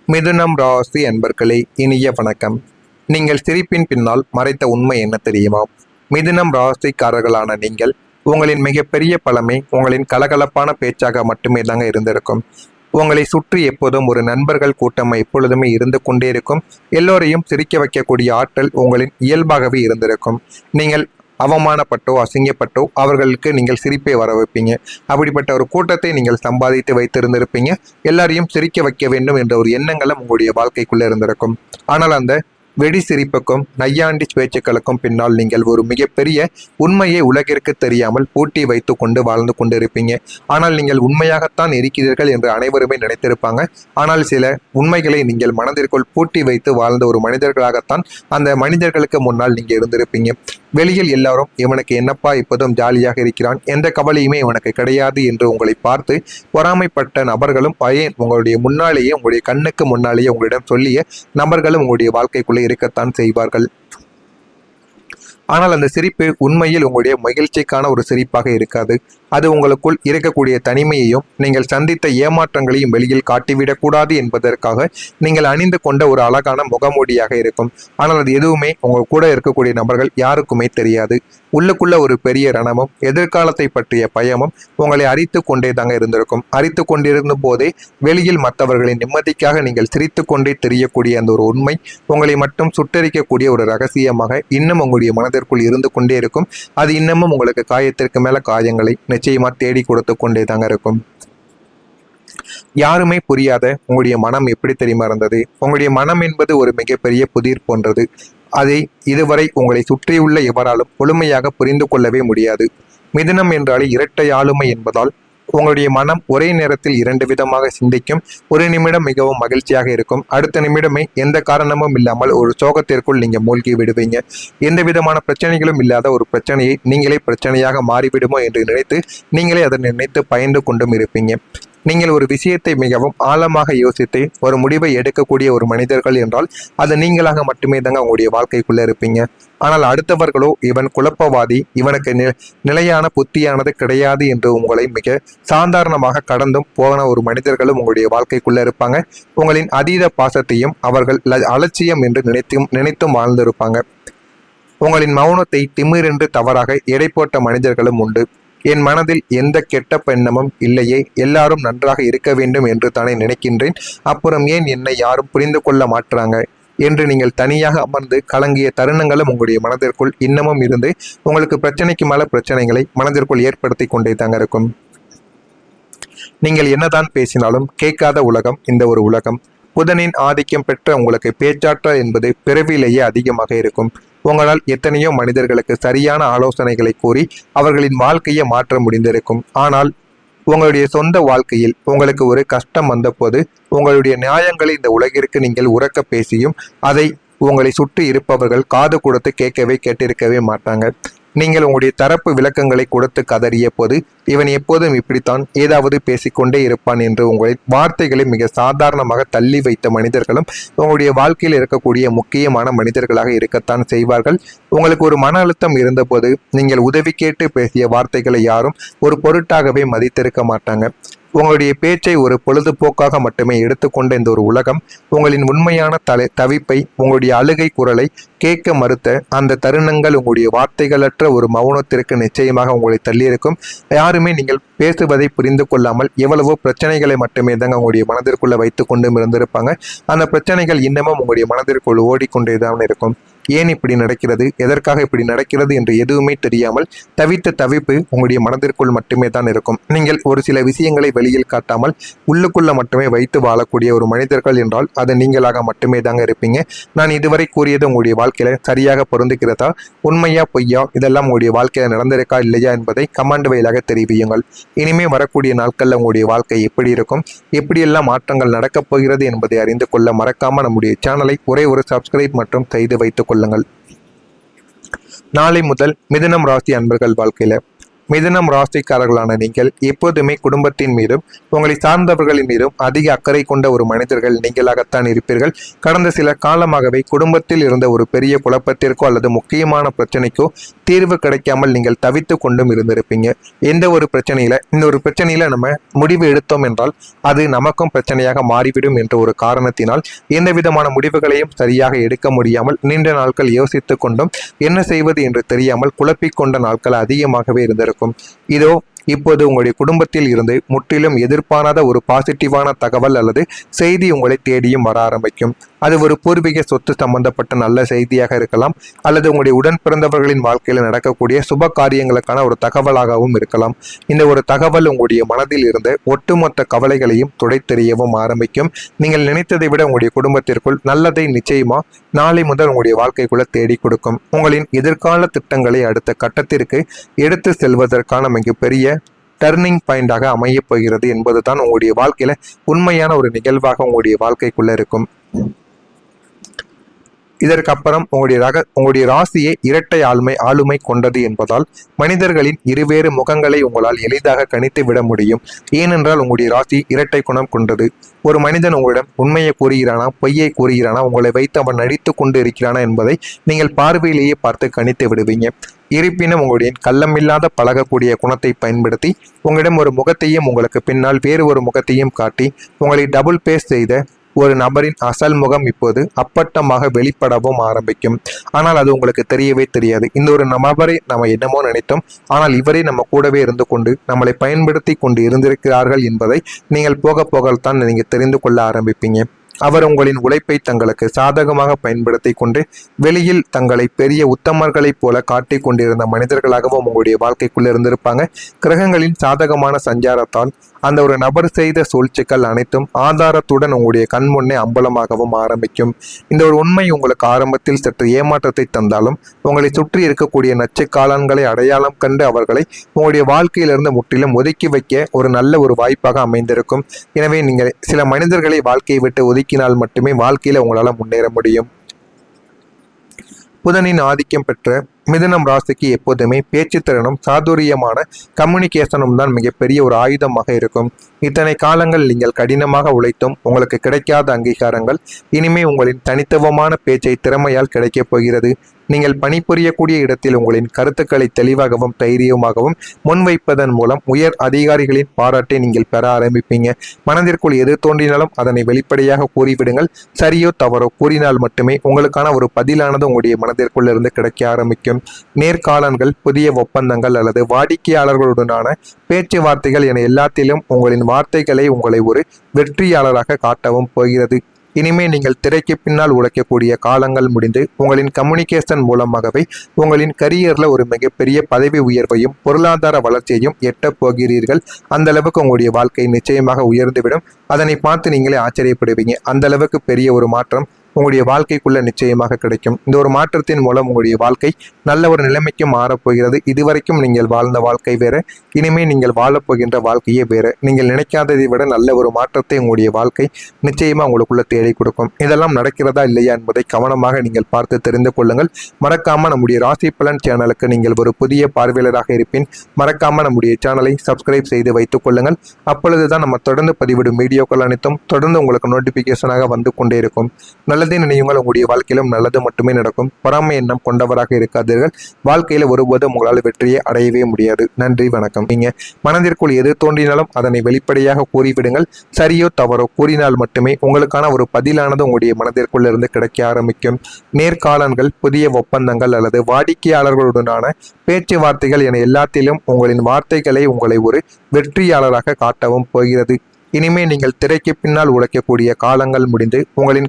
மிதுனம் ராசி அன்பர்களே, இனிய வணக்கம். நீங்கள் சிரிப்பின் பின்னால் மறைத்த உண்மை என்ன தெரியுமா? மிதுனம் ராசிக்காரர்களான நீங்கள், உங்களின் மிகப்பெரிய பலமே உங்களின் கலகலப்பான பேச்சாக மட்டுமே தாங்க இருந்திருக்கும். உங்களை சுற்றி எப்போதும் ஒரு நண்பர்கள் கூட்டம் எப்பொழுதுமே இருந்து கொண்டே இருக்கும். எல்லோரையும் சிரிக்க வைக்கக்கூடிய ஆற்றல் உங்களின் இயல்பாகவே இருந்திருக்கும். நீங்கள் அவமானப்பட்டோ அசிங்கப்பட்டோ அவர்களுக்கு நீங்கள் சிரிப்பை வர வைப்பீங்க. அப்படிப்பட்ட ஒரு கூட்டத்தை நீங்கள் சம்பாதித்து வைத்திருந்திருப்பீங்க. எல்லாரையும் சிரிக்க வைக்க வேண்டும் என்ற ஒரு எண்ணங்களும் உங்களுடைய வாழ்க்கைக்குள்ள இருந்திருக்கும். ஆனால் அந்த வெடி சிரிப்புக்கும் நையாண்டி பேச்சுக்களுக்கும் பின்னால் நீங்கள் ஒரு மிகப்பெரிய உண்மையை உலகிற்கு தெரியாமல் பூட்டி வைத்து கொண்டு வாழ்ந்து கொண்டு இருப்பீங்க. ஆனால் நீங்கள் உண்மையாகத்தான் இருக்கிறீர்கள் என்று அனைவருமே நினைத்திருப்பாங்க. ஆனால் சில உண்மைகளை நீங்கள் மனதிற்குள் பூட்டி வைத்து வாழ்ந்த ஒரு மனிதர்களாகத்தான் அந்த மனிதர்களுக்கு முன்னால் நீங்க இருந்திருப்பீங்க. வெளியில் எல்லாரும் இவனுக்கு என்னப்பா இப்போதும் ஜாலியாக இருக்கிறான், எந்த கவலையுமே இவனுக்கு கிடையாது என்று உங்களை பார்த்து பொறாமைப்பட்ட நபர்களும் உங்களுடைய முன்னாலேயே உங்களுடைய கண்ணுக்கு முன்னாலேயே உங்களிடம் சொல்லிய நபர்களும் உங்களுடைய வாழ்க்கைக்குள்ளே இருக்கத்தான் செய்வார்கள். ஆனால் அந்த சிரிப்பு உண்மையில் உங்களுடைய மகிழ்ச்சிக்கான ஒரு சிரிப்பாக இருக்காது. அது உங்களுக்குள் இருக்கக்கூடிய தனிமையையும் நீங்கள் சந்தித்த ஏமாற்றங்களையும் வெளியில் காட்டிவிடக்கூடாது என்பதற்காக நீங்கள் அணிந்து கொண்ட ஒரு அழகான முகமூடியாக இருக்கும். ஆனால் அது எதுவுமே உங்கள் கூட இருக்கக்கூடிய நபர்கள் யாருக்குமே தெரியாது. உள்ளுக்குள்ள ஒரு பெரிய ரணமும் எதிர்காலத்தை பற்றிய பயமும் உங்களை அரித்து கொண்டே தாங்க இருந்திருக்கும். அரித்து கொண்டிருந்த போதே வெளியில் மற்றவர்களின் நிம்மதிக்காக நீங்கள் சிரித்து கொண்டே தெரியக்கூடிய அந்த ஒரு உண்மை உங்களை மட்டும் சுட்டரிக்கக்கூடிய ஒரு ரகசியமாக இன்னும் உங்களுடைய மனதிற்குள் இருந்து கொண்டே இருக்கும். அது இன்னமும் உங்களுக்கு காயத்திற்கு மேல காயங்களை நிச்சயமா தேடி கொடுத்து கொண்டே தாங்க இருக்கும். யாருமே புரியாத உங்களுடைய மனம் எப்படி தெரியுமா இருந்தது? உங்களுடைய மனம் என்பது ஒரு மிகப்பெரிய புதிர் போன்றது. அதை இதுவரை உங்களை சுற்றியுள்ள எவராலும் முழுமையாக புரிந்து கொள்ளவே முடியாது. மிதுனம் என்றாலே இரட்டை ஆளுமை என்பதால் உங்களுடைய மனம் ஒரே நேரத்தில் இரண்டு விதமாக சிந்திக்கும். ஒரு நிமிடம் மிகவும் மகிழ்ச்சியாக இருக்கும், அடுத்த நிமிடமே எந்த காரணமும் இல்லாமல் ஒரு சோகத்திற்குள் நீங்க மூழ்கி விடுவீங்க. எந்த விதமான பிரச்சனைகளும் இல்லாத ஒரு பிரச்சனையை நீங்களே பிரச்சனையாக மாறிவிடுமோ என்று நினைத்து நீங்களே அதை நினைத்து பயந்து கொண்டும் இருப்பீங்க. நீங்கள் ஒரு விஷயத்தை மிகவும் ஆழமாக யோசித்து ஒரு முடிவை எடுக்கக்கூடிய ஒரு மனிதர்கள் என்றால் அது நீங்களாக மட்டுமே தாங்க உங்களுடைய வாழ்க்கைக்குள்ள இருப்பீங்க. ஆனால் அடுத்தவர்களோ இவன் குழப்பவாதி, இவனுக்கு நிலையான புத்தியானது கிடையாது என்று உங்களை மிக சாதாரணமாக கடந்தும் போன ஒரு மனிதர்களும் உங்களுடைய வாழ்க்கைக்குள்ள இருப்பாங்க. உங்களின் அதீத பாசத்தையும் அவர்கள் அலட்சியம் என்று நினைத்தும் வாழ்ந்திருப்பாங்க. உங்களின் மௌனத்தை திமிரென்று தவறாக எடை போட்ட மனிதர்களும் உண்டு. என் மனதில் எந்த கெட்ட எண்ணமும் இல்லையே, எல்லாரும் நன்றாக இருக்க வேண்டும் என்று தானே நினைக்கின்றேன், அப்புறம் ஏன் என்னை யாரும் புரிந்து கொள்ள மாட்டாங்க என்று நீங்கள் தனியாக அமர்ந்து கலங்கிய தருணங்களும் உங்களுடைய மனதிற்குள் இன்னமும் இருந்து உங்களுக்கு பிரச்சனைக்கு மேல பிரச்சனைகளை மனதிற்குள் ஏற்படுத்தி கொண்டே தாங்க இருக்கும். நீங்கள் என்னதான் பேசினாலும் கேட்காத உலகம் இந்த ஒரு உலகம். புதனின் ஆதிக்கம் பெற்ற உங்களுக்கு பேச்சாற்றல் என்பது பிறவிலேயே அதிகமாக இருக்கும். உங்களால் எத்தனையோ மனிதர்களுக்கு சரியான ஆலோசனைகளை கூறி அவர்களின் வாழ்க்கையை மாற்ற முடிந்திருக்கும். ஆனால் உங்களுடைய சொந்த வாழ்க்கையில் உங்களுக்கு ஒரு கஷ்டம் வந்தபோது உங்களுடைய நியாயங்களை இந்த உலகிற்கு நீங்கள் உரக்க பேசியும் அதை உங்களை சுற்றி இருப்பவர்கள் காது கொடுத்து கேட்டிருக்கவே மாட்டாங்க. நீங்கள் உங்களுடைய தரப்பு விளக்கங்களை கொடுத்து கதறிய போது இவன் எப்போதும் இப்படித்தான் ஏதாவது பேசிக்கொண்டே இருப்பான் என்று உங்களின் வார்த்தைகளை மிக சாதாரணமாக தள்ளி வைத்த மனிதர்களும் உங்களுடைய வாழ்க்கையில் இருக்கக்கூடிய முக்கியமான மனிதர்களாக இருக்கத்தான் செய்வார்கள். உங்களுக்கு ஒரு மன அழுத்தம் இருந்தபோது நீங்கள் உதவி கேட்டு பேசிய வார்த்தைகளை யாரும் ஒரு பொருட்டாகவே மதித்திருக்க மாட்டாங்க. உங்களுடைய பேச்சை ஒரு பொழுதுபோக்காக மட்டுமே எடுத்துக்கொண்ட இந்த ஒரு உலகம் உங்களின் உண்மையான தவிப்பை உங்களுடைய அழுகை குரலை கேட்க மறுத்த அந்த தருணங்கள் உங்களுடைய வார்த்தைகளற்ற ஒரு மௌனத்திற்கு நிச்சயமாக உங்களை தள்ளியிருக்கும். யாருமே நீங்கள் பேசுவதை புரிந்து கொள்ளாமல் எவ்வளவோ பிரச்சனைகளை மட்டுமே தாங்க உங்களுடைய மனதிற்குள்ள வைத்து கொண்டும் இருந்திருப்பாங்க. அந்த பிரச்சனைகள் இன்னமும் உங்களுடைய மனதிற்குள் ஓடிக்கொண்டேதான் இருக்கும். ஏன் இப்படி நடக்கிறது, எதற்காக இப்படி நடக்கிறது என்று எதுவுமே தெரியாமல் தவித்த தவிப்பு உங்களுடைய மனதிற்குள் மட்டுமே தான் இருக்கும். நீங்கள் ஒரு சில விஷயங்களை வெளியில் காட்டாமல் உள்ளுக்குள்ள மட்டுமே வைத்து வாழக்கூடிய ஒரு மனிதர்கள் என்றால் அது நீங்களாக மட்டுமே தாங்க இருப்பீங்க. நான் இதுவரை கூறியது உங்களுடைய வாழ்க்கையில சரியாக பொருந்துகிறதா, உண்மையா பொய்யா, இதெல்லாம் உங்களுடைய வாழ்க்கையில நடந்திருக்கா இல்லையா என்பதை கமெண்ட் வழியாக தெரிவியுங்கள். இனிமே வரக்கூடிய நாட்கள்ல உங்களுடைய வாழ்க்கை எப்படி இருக்கும், எப்படியெல்லாம் மாற்றங்கள் நடக்கப் போகிறது என்பதை அறிந்து கொள்ள மறக்காம நம்முடைய சேனலை ஒரே ஒரு சப்ஸ்கிரைப் மற்றும் செய்து வைத்துக் கொள்ளுங்கள். நாளை முதல் மிதுனம் ராசி அன்பர்கள் வாழ்க்கையில மிதுனம் ராசிக்காரர்களான நீங்கள் எப்போதுமே குடும்பத்தின் மீதும் உங்களை சார்ந்தவர்களின் மீதும் அதிக அக்கறை கொண்ட ஒரு மனிதர்கள் நீங்களாகத்தான் இருப்பீர்கள். கடந்த சில காலமாகவே குடும்பத்தில் இருந்த ஒரு பெரிய குழப்பத்திற்கோ அல்லது முக்கியமான பிரச்சனைக்கோ தீர்வு கிடைக்காமல் நீங்கள் தவித்து கொண்டும் இருந்திருப்பீங்க. எந்த ஒரு இந்த ஒரு பிரச்சனையில நம்ம முடிவு எடுத்தோம் என்றால் அது நமக்கும் பிரச்சனையாக மாறிவிடும் என்ற ஒரு காரணத்தினால் எந்த விதமான முடிவுகளையும் சரியாக எடுக்க முடியாமல் நீண்ட நாட்கள் யோசித்து கொண்டும் என்ன செய்வது என்று தெரியாமல் குழப்பிக்கொண்ட நாட்கள் அதிகமாகவே இருந்திருக்கும். இதோ இப்போது உங்களுடைய குடும்பத்தில் இருந்து முற்றிலும் எதிர்பாராத ஒரு பாசிட்டிவான தகவல் அல்லது செய்தி உங்களை தேடியும் வர ஆரம்பிக்கும். அது ஒரு பூர்வீக சொத்து சம்பந்தப்பட்ட நல்ல செய்தியாக இருக்கலாம், அல்லது உங்களுடைய உடன் பிறந்தவர்களின் வாழ்க்கையில் நடக்கக்கூடிய சுப காரியங்களுக்கான ஒரு தகவலாகவும் இருக்கலாம். இந்த ஒரு தகவல் உங்களுடைய மனதில் இருந்து ஒட்டுமொத்த கவலைகளையும் துடைத்தெறியவும் ஆரம்பிக்கும். நீங்கள் நினைத்ததை விட உங்களுடைய குடும்பத்திற்குள் நல்லதை நிச்சயமா நாளை முதல் உங்களுடைய வாழ்க்கைக்குள்ள தேடி கொடுக்கும். உங்களின் எதிர்கால திட்டங்களை அடுத்த கட்டத்திற்கு எடுத்து செல்வதற்கான மிகப்பெரிய டர்னிங் பாயிண்டாக அமைய போகிறது என்பதுதான் உங்களுடைய வாழ்க்கையில உண்மையான ஒரு நிகழ்வாக உங்களுடைய வாழ்க்கைக்குள்ள இருக்கும். இதற்கப்புறம் உங்களுடைய ராசியை இரட்டை ஆளுமை கொண்டது என்பதால் மனிதர்களின் இருவேறு முகங்களை உங்களால் எளிதாக கணித்து விட முடியும். ஏனென்றால் உங்களுடைய ராசி இரட்டை குணம் கொண்டது. ஒரு மனிதன் உங்களிடம் உண்மையை கூறுகிறானா பொய்யை கூறுகிறானா, உங்களை வைத்து அவன் நடித்து கொண்டு இருக்கிறானா என்பதை நீங்கள் பார்வையிலேயே பார்த்து கணித்து விடுவீங்க. இருப்பினும் உங்களுடைய கள்ளமில்லாத பழகக்கூடிய குணத்தை பயன்படுத்தி உங்களிடம் ஒரு முகத்தையும் உங்களுக்கு பின்னால் வேறு ஒரு முகத்தையும் காட்டி உங்களை டபுள் பேஸ் செய்த ஒரு நபரின் அசல் முகம் இப்போது அப்பட்டமாக வெளிப்படவும் ஆரம்பிக்கும். ஆனால் அது உங்களுக்கு தெரியவே தெரியாது. இந்த ஒரு நபரை நம்ம என்னமோ நினைத்தோம், ஆனால் இவரே நம்ம கூடவே இருந்து கொண்டு நம்மளை பயன்படுத்தி கொண்டு இருந்திருக்கிறார்கள் என்பதை நீங்கள் போக போகத்தான் நீங்க தெரிந்து கொள்ள ஆரம்பிப்பீங்க. அவர் உங்களின் உழைப்பை தங்களுக்கு சாதகமாக பயன்படுத்தி கொண்டு வெளியில் தங்களை பெரிய உத்தமர்களைப் போல காட்டிக் கொண்டிருந்த மனிதர்களாகவும் உங்களுடைய வாழ்க்கைக்குள்ள இருந்திருப்பாங்க. கிரகங்களின் சாதகமான சஞ்சாரத்தால் அந்த ஒரு நபர் செய்த சூழ்ச்சிகள் அனைத்தும் ஆதாரத்துடன் உங்களுடைய கண் முன்னே அம்பலமாகவும் ஆரம்பிக்கும். இந்த ஒரு உண்மை உங்களுக்கு ஆரம்பத்தில் சற்று ஏமாற்றத்தை தந்தாலும் உங்களை சுற்றி இருக்கக்கூடிய நச்சுக்காலன்களை அடையாளம் கண்டு அவர்களை உங்களுடைய வாழ்க்கையிலிருந்து முற்றிலும் ஒதுக்கி வைக்க ஒரு நல்ல ஒரு வாய்ப்பாக அமைந்திருக்கும். எனவே நீங்கள் சில மனிதர்களை வாழ்க்கையை விட்டு ஒதுக்கினால் மட்டுமே வாழ்க்கையில உங்களால் முன்னேற முடியும். புதனின் ஆதிக்கம் பெற்ற மிதுனம் ராசிக்கு எப்போதுமே பேச்சு திறனும் சாதுரியமான கம்யூனிகேஷனும் தான் மிகப்பெரிய ஒரு ஆயுதமாக இருக்கும். இத்தனை காலங்கள் நீங்கள் கடினமாக உழைத்தும் உங்களுக்கு கிடைக்காத அங்கீகாரங்கள் இனிமே உங்களின் தனித்துவமான பேச்சை திறமையால் கிடைக்கப் போகிறது. நீங்கள் பணிபுரியக்கூடிய இடத்தில் உங்களின் கருத்துக்களை தெளிவாகவும் தைரியமாகவும் முன்வைப்பதன் மூலம் உயர் அதிகாரிகளின் பாராட்டை நீங்கள் பெற ஆரம்பிப்பீங்க. மனதிற்குள் எது தோன்றினாலும் அதனை வெளிப்படையாக கூறிவிடுங்கள். சரியோ தவறோ கூறினால் மட்டுமே உங்களுக்கான ஒரு பதிலானது உங்களுடைய மனதிற்குள் இருந்து கிடைக்க ஆரம்பிக்கும். நேர்காணல்கள், புதிய ஒப்பந்தங்கள் அல்லது வாடிக்கையாளர்களுடனான பேச்சுவார்த்தைகள் என எல்லாத்திலும் உங்களின் வார்த்தைகளை உங்களை ஒரு வெற்றியாளராக காட்டவும் போகிறது. இனிமே நீங்கள் திரைக்கு பின்னால் உழைக்கக்கூடிய காலங்கள் முடிந்து உங்களின் கம்யூனிகேஷன் மூலமாகவே உங்களின் கரியர்ல ஒரு மிகப்பெரிய பதவி உயர்வையும் பொருளாதார வளர்ச்சியையும் எட்டப் போகிறீர்கள். அந்த அளவுக்கு உங்களுடைய வாழ்க்கை நிச்சயமாக உயர்ந்துவிடும். அதனை பார்த்து நீங்களே ஆச்சரியப்படுவீங்க. அந்த அளவுக்கு பெரிய ஒரு மாற்றம் உங்களுடைய வாழ்க்கைக்குள்ள நிச்சயமாக கிடைக்கும். இந்த ஒரு மாற்றத்தின் மூலம் உங்களுடைய வாழ்க்கை நல்ல ஒரு நிலைமைக்கு மாறப்போகிறது. இதுவரைக்கும் நீங்கள் வாழ்ந்த வாழ்க்கை வேற, இனிமே நீங்கள் வாழப்போகின்ற வாழ்க்கையே வேற. நீங்கள் நினைக்காததை விட நல்ல ஒரு மாற்றத்தை உங்களுடைய வாழ்க்கை நிச்சயமா உங்களுக்குள்ள தேடி கொடுக்கும். இதெல்லாம் நடக்கிறதா இல்லையா என்பதை கவனமாக நீங்கள் பார்த்து தெரிந்து கொள்ளுங்கள். மறக்காம நம்முடைய ராசி பலன் சேனலுக்கு நீங்கள் ஒரு புதிய பார்வையாளராக இருப்பின் மறக்காம நம்முடைய சேனலை சப்ஸ்கிரைப் செய்து வைத்துக் கொள்ளுங்கள். அப்பொழுதுதான் நம்ம தொடர்ந்து பதிவிடும் வீடியோக்கள் அனைத்தும் தொடர்ந்து உங்களுக்கு நோட்டிபிகேஷனாக வந்து கொண்டே இருக்கும். நல்லதை நினையுங்கள். உங்களுடைய வாழ்க்கையிலும் நல்லது மட்டுமே நடக்கும். பொறாமை எண்ணம் கொண்டவராக இருக்காதீர்கள். வாழ்க்கையில ஒருபோதும் உங்களால் வெற்றியை அடையவே முடியாது. நன்றி, வணக்கம். நீங்க மனதிற்குள் எது தோன்றினாலும் அதனை வெளிப்படையாக கூறிவிடுங்கள். சரியோ தவறோ கூறினால் மட்டுமே உங்களுக்கான ஒரு பதிலானது உங்களுடைய மனதிற்குள் இருந்து கிடைக்க ஆரம்பிக்கும். நேர்காணல்கள், புதிய ஒப்பந்தங்கள் அல்லது வாடிக்கையாளர்களுடனான பேச்சுவார்த்தைகள் என எல்லாத்திலும் உங்களின் வார்த்தைகளை உங்களை ஒரு வெற்றியாளராக காட்டவும் போகிறது. இனிமே நீங்கள் திரைக்கு பின்னால் உழைக்கக்கூடிய காலங்கள் முடிந்து உங்களின்